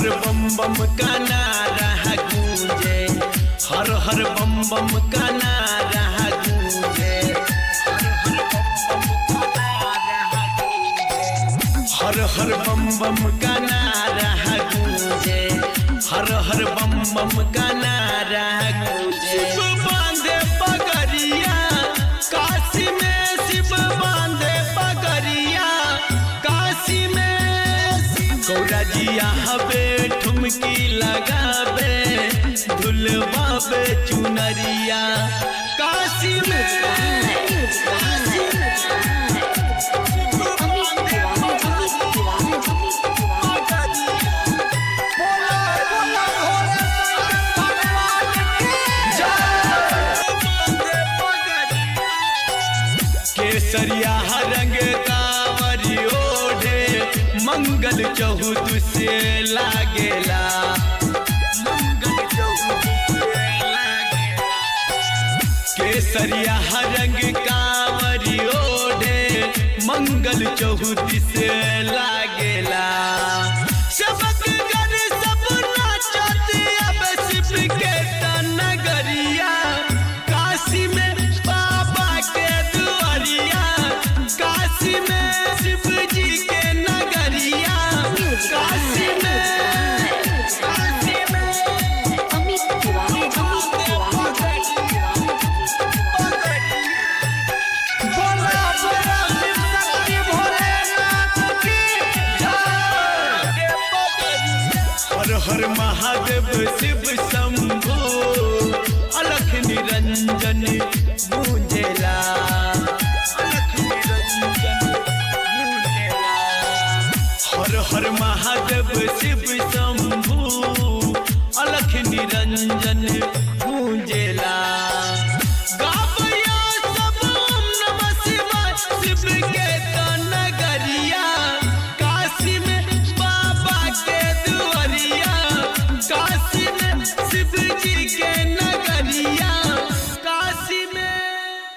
हर बम बम का नारा गूंजे, हर हर बम बम का नारा गूंजे, हर हर बम बम का नारा गूंजे, हर हर बम बम का नारा गूंजे। शिव बांधे पगड़िया काशी में, शिव बांधे पगड़िया काशी में, गौरा जिया हवे ठुमकी लगावे, धुलवावे चुनरिया काशी में, काशी में। केसरिया रंग कांवरी ओढ़े, मंगल चहुत से लागेला, मंगल चहुत से लागेला। केसरिया रंग कांवरी ओढ़े, मंगल चहुत से लागेला। सबक घर सब नाचत अब शिव के नगरिया काशी में, बाबा के दुआरिया काशी में, शिव जी के नगरिया काशी में, काशी में। बोला बोला शिव शक्ति भोलेनाथ की जय। हर हर महादेव शिव शंभु, अलख निरंजन गूंजेला, अलख निरंजन गूंजेला। हर हर महादेव शिव शंभु, अलख निरंजन गूंजेला। गावया सब ओम नमः शिवाय, शिव के